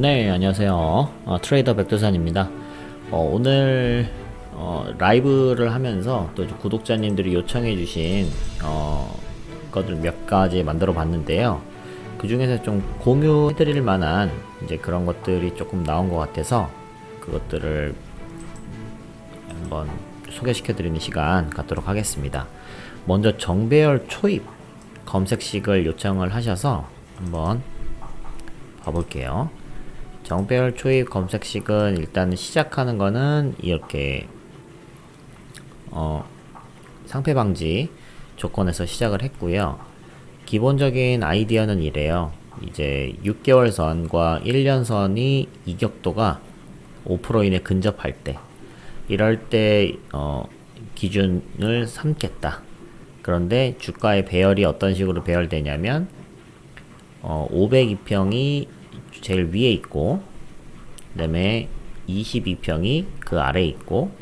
네, 안녕하세요. 트레이더 백두산입니다. 오늘 라이브를 하면서 또 구독자님들이 요청해주신 것들 몇 가지 만들어 봤는데요. 그 중에서 좀 공유해드릴 만한 이제 그런 것들이 조금 나온 것 같아서 그것들을 한번 소개시켜드리는 시간 갖도록 하겠습니다. 먼저 정배열 초입 검색식을 요청을 하셔서 한번 봐볼게요. 정배열 초입 검색식은 일단 시작하는 거는 이렇게 상패 방지 조건에서 시작을 했고요. 기본적인 아이디어는 이래요. 이제 6개월 선과 1년 선이 이격도가 5% 이내 근접할 때, 이럴 때 기준을 삼겠다. 그런데 주가의 배열이 어떤 식으로 배열되냐면 502평이 제일 위에 있고, 그 다음에 22평이 그 아래에 있고,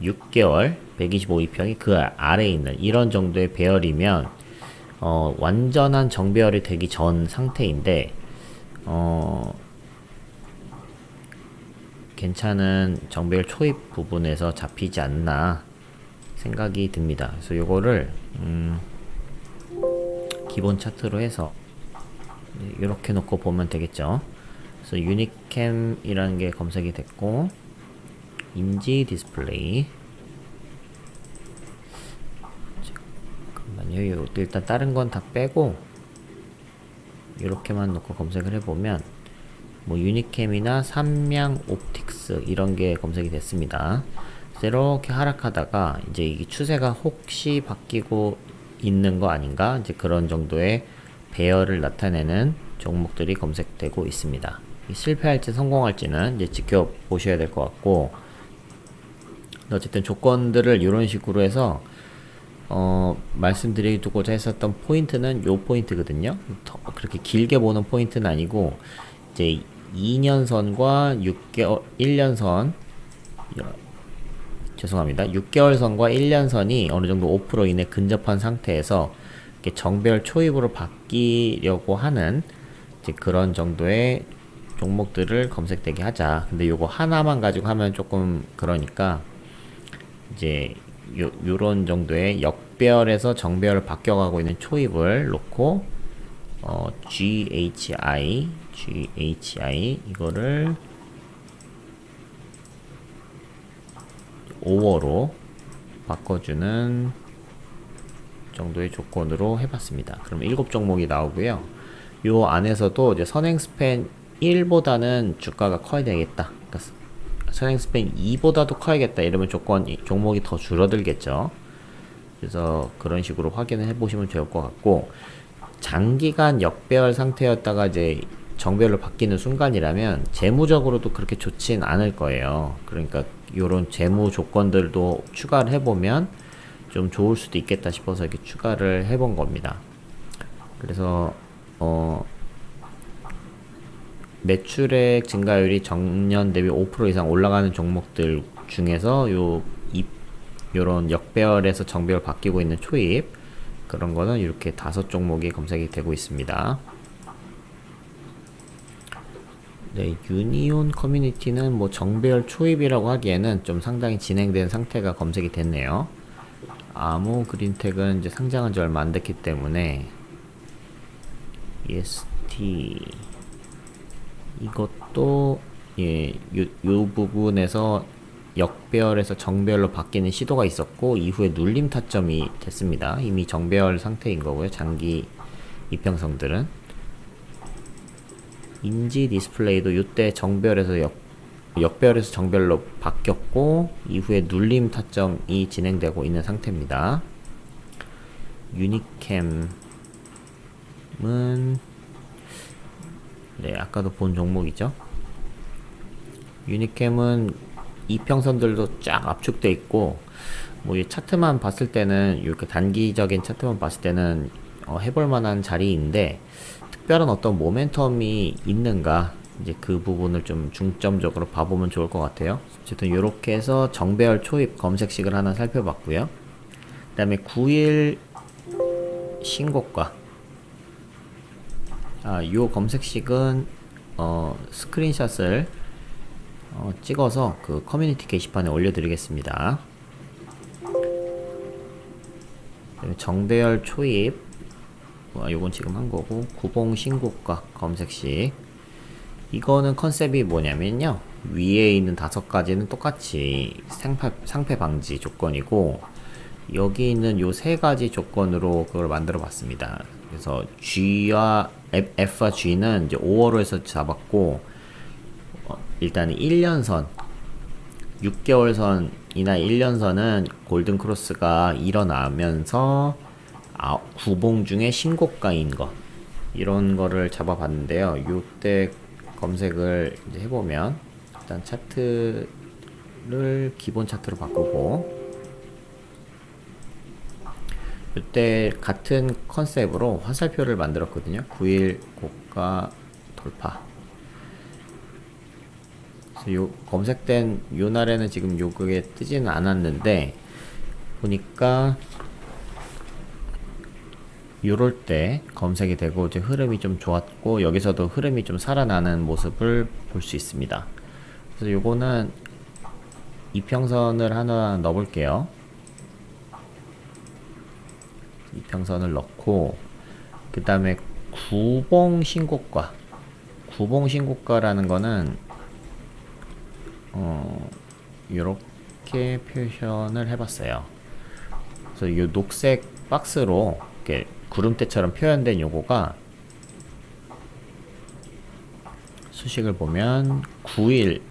6개월 125평이 그 아래에 있는 이런 정도의 배열이면 완전한 정배열이 되기 전 상태인데 괜찮은 정배열 초입 부분에서 잡히지 않나 생각이 듭니다. 그래서 요거를 기본 차트로 해서 이렇게 놓고 보면 되겠죠. 그래서 유니캠이라는 게 검색이 됐고, 임지 디스플레이, 잠깐만요. 일단 다른 건 다 빼고 이렇게만 놓고 검색을 해보면 뭐 유니캠이나 삼양 옵틱스 이런 게 검색이 됐습니다. 그래서 이렇게 하락하다가 이제 이게 추세가 혹시 바뀌고 있는 거 아닌가, 이제 그런 정도의 배열을 나타내는 종목들이 검색되고 있습니다. 실패할지 성공할지는 이제 지켜보셔야 될 것 같고, 어쨌든 조건들을 이런 식으로 해서 말씀드리고자 했었던 포인트는 요 포인트거든요. 그렇게 길게 보는 포인트는 아니고, 이제 2년선과 6개월 1년선, 죄송합니다. 6개월 선과 1년선이 어느 정도 5% 이내 근접한 상태에서 정배열 초입으로 바뀌려고 하는 이제 그런 정도의 종목들을 검색되게 하자. 근데 요거 하나만 가지고 하면 조금 그러니까 이제 요런 정도의 역배열에서 정배열을 바뀌어가고 있는 초입을 놓고 GHI 이거를 5월로 바꿔주는 정도의 조건으로 해봤습니다. 그럼 7종목이 나오고요. 요 안에서도 이제 선행 스팬 1보다는 주가가 커야 되겠다. 그러니까 선행 스팬 2보다도 커야겠다. 이러면 종목이 더 줄어들겠죠. 그래서 그런 식으로 확인을 해보시면 좋을 것 같고, 장기간 역배열 상태였다가 이제 정배열로 바뀌는 순간이라면 재무적으로도 그렇게 좋진 않을 거예요. 그러니까 요런 재무 조건들도 추가를 해보면 좀 좋을 수도 있겠다 싶어서 이렇게 추가를 해본 겁니다. 그래서 매출액 증가율이 전년 대비 5% 이상 올라가는 종목들 중에서 요런 역배열에서 정배열 바뀌고 있는 초입, 그런 거는 이렇게 5종목이 검색이 되고 있습니다. 네, 유니온 커뮤니티는 뭐 정배열 초입이라고 하기에는 좀 상당히 진행된 상태가 검색이 됐네요. 아무 그린텍은 이제 상장한 지 얼마 안 됐기 때문에 EST 이것도 요 부분에서 역배열에서 정배열로 바뀌는 시도가 있었고, 이후에 눌림 타점이 됐습니다. 이미 정배열 상태인 거고요. 장기 이평선들은. 인지 디스플레이도 이때 정배열에서 역배열에서 정배열로 바뀌었고, 이후에 눌림 타점이 진행되고 있는 상태입니다. 유니캠은 네, 아까도 본 종목이죠. 유니캠은 이평선들도 쫙 압축돼 있고, 뭐 이 차트만 봤을 때는, 이렇게 단기적인 차트만 봤을 때는 해볼 만한 자리인데, 특별한 어떤 모멘텀이 있는가, 이제 그 부분을 좀 중점적으로 봐보면 좋을 것 같아요. 어쨌든 이렇게 해서 정배열 초입 검색식을 하나 살펴봤고요. 그 다음에 9일 신고가, 요 검색식은 스크린샷을 찍어서 그 커뮤니티 게시판에 올려드리겠습니다. 정대열 초입, 요건 지금 한 거고, 구봉 신고가 검색식. 이거는 컨셉이 뭐냐면요, 위에 있는 5가지는 똑같이 상패 방지 조건이고, 여기 있는 요 3가지 조건으로 그걸 만들어 봤습니다. 그래서 G와 F와 G는 이제 5월호에서 잡았고, 일단 1년선, 6개월선이나 1년선은 골든 크로스가 일어나면서 구봉 중에 신고가인 거, 이런 거를 잡아봤는데요. 요때 검색을 이제 해보면 일단 차트를 기본 차트로 바꾸고, 이때 같은 컨셉으로 화살표를 만들었거든요. 9일 고가 돌파. 그래서 요 검색된 요 날에는 지금 요게 뜨지는 않았는데, 보니까 요럴 때 검색이 되고 이제 흐름이 좀 좋았고, 여기서도 흐름이 좀 살아나는 모습을 볼 수 있습니다. 그래서 요거는 이평선을 하나 넣어볼게요. 이평선을 넣고, 그 다음에 구봉 신고가. 구봉 신고가라는 거는 요렇게 표현을 해봤어요. 그래서 요 녹색 박스로 이렇게 구름대처럼 표현된 요거가, 수식을 보면 9일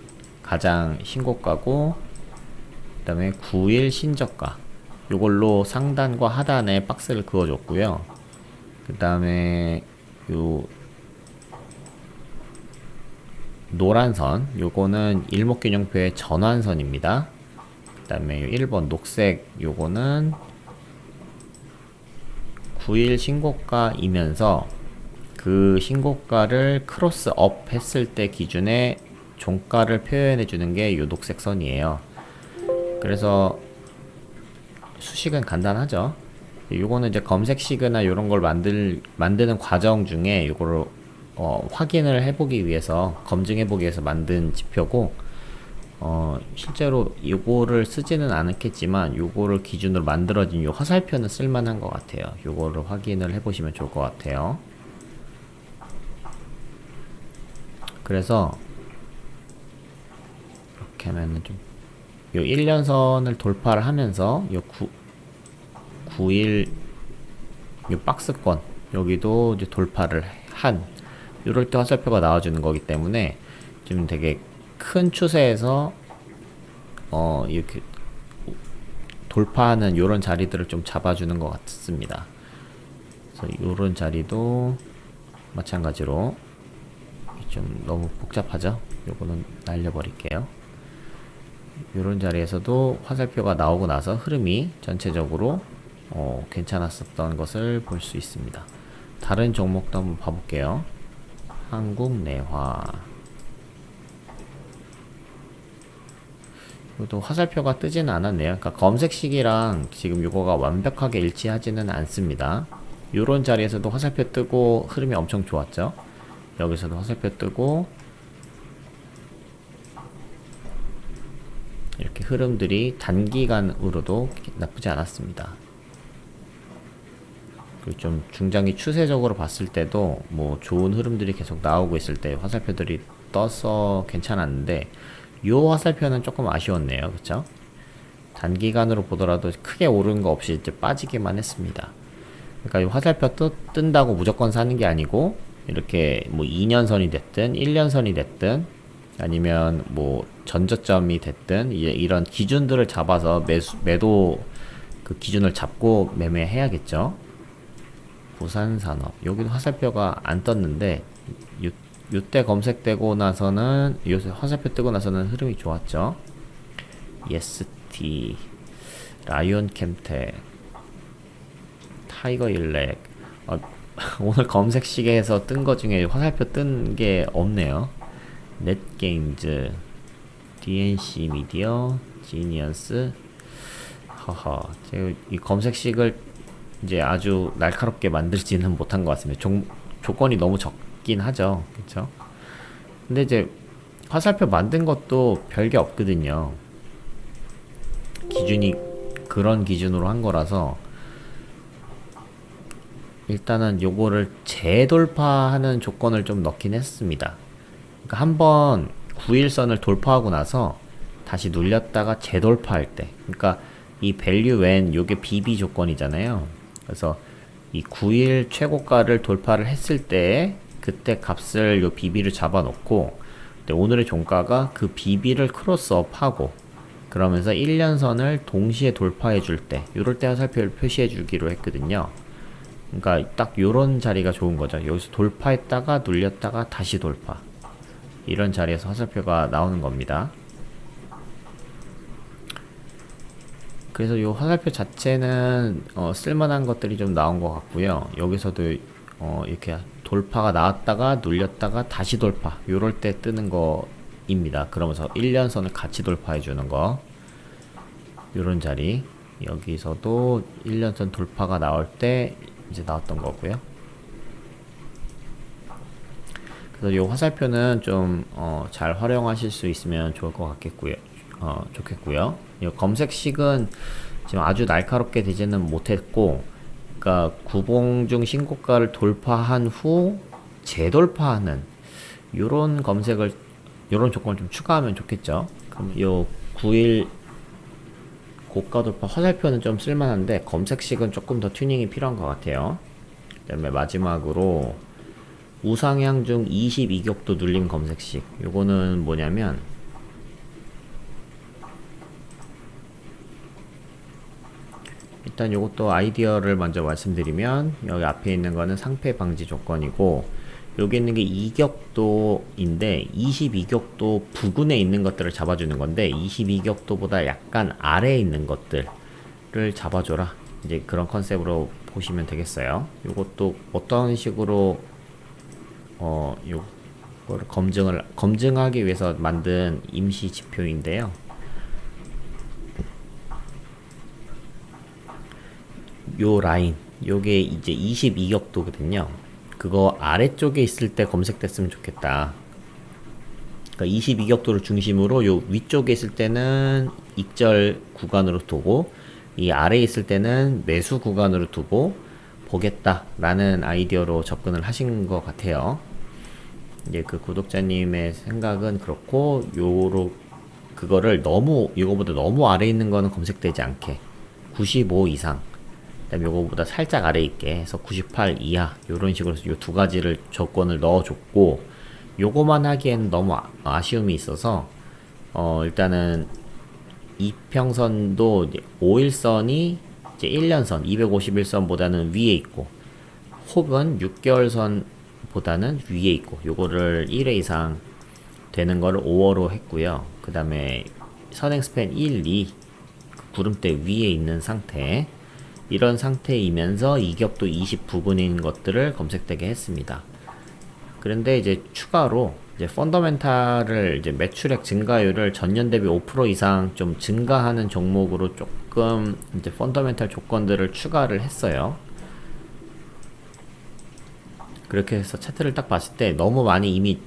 가장 신고가고, 그 다음에 9일 신저가, 요걸로 상단과 하단에 박스를 그어줬고요. 그 다음에 요 노란선, 요거는 일목균형표의 전환선입니다. 그 다음에 1번 녹색, 요거는 9일 신고가이면서 그 신고가를 크로스업 했을 때 기준의 종가를 표현해 주는 게 요 녹색 선이에요. 그래서 수식은 간단하죠. 요거는 이제 검색 시그나 요런 걸 만드는 과정 중에 요거를 확인을 해보기 위해서, 검증해보기 위해서 만든 지표고, 실제로 요거를 쓰지는 않겠지만 요거를 기준으로 만들어진 요 화살표는 쓸만한 것 같아요. 요거를 확인을 해보시면 좋을 것 같아요. 그래서 이렇게 하면은 좀, 요 1년선을 돌파를 하면서 요 9일 요 박스권 여기도 이제 돌파를 한, 요럴 때 화살표가 나와주는 거기 때문에 지금 되게 큰 추세에서 이렇게 돌파하는 요런 자리들을 좀 잡아주는 것 같습니다. 그래서 요런 자리도 마찬가지로, 좀 너무 복잡하죠? 요거는 날려버릴게요. 요런 자리에서도 화살표가 나오고 나서 흐름이 전체적으로 괜찮았었던 것을 볼 수 있습니다. 다른 종목도 한번 봐볼게요. 한국내화, 이것도 화살표가 뜨지는 않았네요. 그러니까 검색 시기랑 지금 요거가 완벽하게 일치하지는 않습니다. 요런 자리에서도 화살표 뜨고 흐름이 엄청 좋았죠. 여기서도 화살표 뜨고, 이렇게 흐름들이 단기간으로도 나쁘지 않았습니다. 그리고 좀 중장기 추세적으로 봤을 때도 뭐 좋은 흐름들이 계속 나오고 있을 때 화살표들이 떠서 괜찮았는데, 요 화살표는 조금 아쉬웠네요. 그쵸? 단기간으로 보더라도 크게 오른 거 없이 이제 빠지기만 했습니다. 그러니까 이 화살표 뜬다고 무조건 사는 게 아니고, 이렇게 뭐 2년선이 됐든 1년선이 됐든 아니면 뭐 전저점이 됐든 이런 기준들을 잡아서 매도 그 기준을 잡고 매매해야겠죠. 부산산업, 여기도 화살표가 안 떴는데 요때 검색되고 나서는, 요새 화살표 뜨고 나서는 흐름이 좋았죠. 예스티, 라이온 캠텍, 타이거 일렉. 오늘 검색 시계에서 뜬 거 중에 화살표 뜬 게 없네요. 넷게임즈, DNC 미디어, 지니언스. 허허, 제가 이 검색식을 이제 아주 날카롭게 만들지는 못한 것 같습니다. 조건이 너무 적긴 하죠. 그쵸? 근데 이제 화살표 만든 것도 별게 없거든요. 기준이 그런 기준으로 한 거라서 일단은 요거를 재돌파하는 조건을 좀 넣긴 했습니다. 그러니까 한번 9일선을 돌파하고 나서 다시 눌렸다가 재돌파할 때, 그러니까 이 value when 요게 BB 조건이잖아요. 그래서 이 9일 최고가를 돌파를 했을 때 그때 값을 요 BB를 잡아놓고 오늘의 종가가 그 BB를 크로스업하고 그러면서 1년선을 동시에 돌파해 줄 때 요럴 때 화살표를 표시해 주기로 했거든요. 그러니까 딱 요런 자리가 좋은 거죠. 여기서 돌파했다가 눌렸다가 다시 돌파, 이런 자리에서 화살표가 나오는 겁니다. 그래서 요 화살표 자체는 쓸만한 것들이 좀 나온 것 같고요. 여기서도 이렇게 돌파가 나왔다가 눌렸다가 다시 돌파, 요럴 때 뜨는 거입니다. 그러면서 1년선을 같이 돌파해 주는 거, 요런 자리. 여기서도 1년선 돌파가 나올 때 이제 나왔던 거고요. 그래서 요 화살표는 좀 잘 활용하실 수 있으면 좋을 것 같겠고요. 좋겠고요. 이 검색식은 지금 아주 날카롭게 되지는 못했고, 그러니까 구봉중 신고가를 돌파한 후 재돌파하는 요런 검색을, 요런 조건을 좀 추가하면 좋겠죠. 그럼 요 9일 고가 돌파 화살표는 좀 쓸만한데 검색식은 조금 더 튜닝이 필요한 것 같아요. 그 다음에 마지막으로 우상향 중 22격도 눌림 검색식, 요거는 뭐냐면 일단 요것도 아이디어를 먼저 말씀드리면, 여기 앞에 있는 거는 상패 방지 조건이고, 여기 있는 게 2격도인데 22격도 부근에 있는 것들을 잡아주는 건데 22격도보다 약간 아래에 있는 것들을 잡아줘라, 이제 그런 컨셉으로 보시면 되겠어요. 요것도 어떤 식으로 요거를 검증하기 위해서 만든 임시 지표인데요. 요 라인, 요게 이제 22격도거든요. 그거 아래쪽에 있을 때 검색됐으면 좋겠다. 그러니까 22격도를 중심으로 요 위쪽에 있을 때는 익절 구간으로 두고, 이 아래에 있을 때는 매수 구간으로 두고 보겠다 라는 아이디어로 접근을 하신 것 같아요. 이제 그 구독자님의 생각은 그렇고, 그거를 너무, 이거보다 너무 아래에 있는 거는 검색되지 않게 95 이상, 그다음에 요거보다 살짝 아래 있게 해서 98 이하, 요런 식으로 요 두 가지를 조건을 넣어줬고, 요거만 하기엔 너무 아쉬움이 있어서 일단은 이평선도 5일선이 이제 1년선 251선보다는 위에 있고, 혹은 6개월선보다는 위에 있고, 요거를 1회 이상 되는 거를 5월로 했고요. 그 다음에 선행 스팬 1, 2 구름대 위에 있는 상태, 이런 상태이면서 이격도 20 부근인 것들을 검색되게 했습니다. 그런데 이제 추가로 이제 펀더멘탈을, 이제 매출액 증가율을 전년 대비 5% 이상 좀 증가하는 종목으로 조금 이제 펀더멘탈 조건들을 추가를 했어요. 그렇게 해서 차트를 딱 봤을 때 너무 많이 이미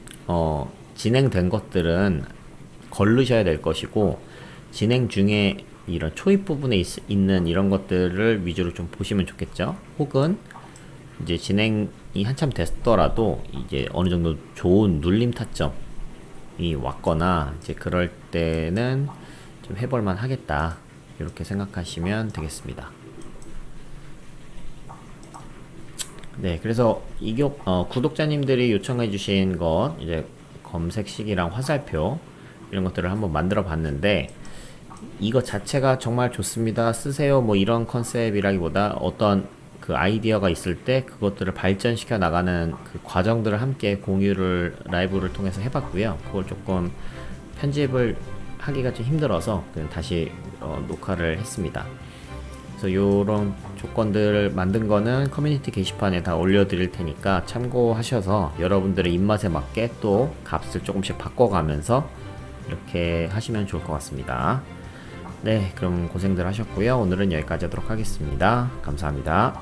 진행된 것들은 걸르셔야 될 것이고, 진행 중에 이런 초입 부분에 있는 이런 것들을 위주로 좀 보시면 좋겠죠. 혹은 이제 진행이 한참 됐더라도 이제 어느 정도 좋은 눌림 타점이 왔거나, 이제 그럴 때는 좀 해볼만 하겠다, 이렇게 생각하시면 되겠습니다. 네, 그래서 구독자님들이 요청해 주신 것, 이제 검색식이랑 화살표 이런 것들을 한번 만들어 봤는데, 이거 자체가 정말 좋습니다, 쓰세요, 뭐 이런 컨셉이라기보다 어떤 그 아이디어가 있을 때 그것들을 발전시켜 나가는 그 과정들을 함께 공유를 라이브를 통해서 해봤고요. 그걸 조금 편집을 하기가 좀 힘들어서 그냥 다시 녹화를 했습니다. 그래서 요런 조건들을 만든 거는 커뮤니티 게시판에 다 올려드릴 테니까 참고하셔서 여러분들의 입맛에 맞게 또 값을 조금씩 바꿔가면서 이렇게 하시면 좋을 것 같습니다. 네, 그럼 고생들 하셨고요. 오늘은 여기까지 하도록 하겠습니다. 감사합니다.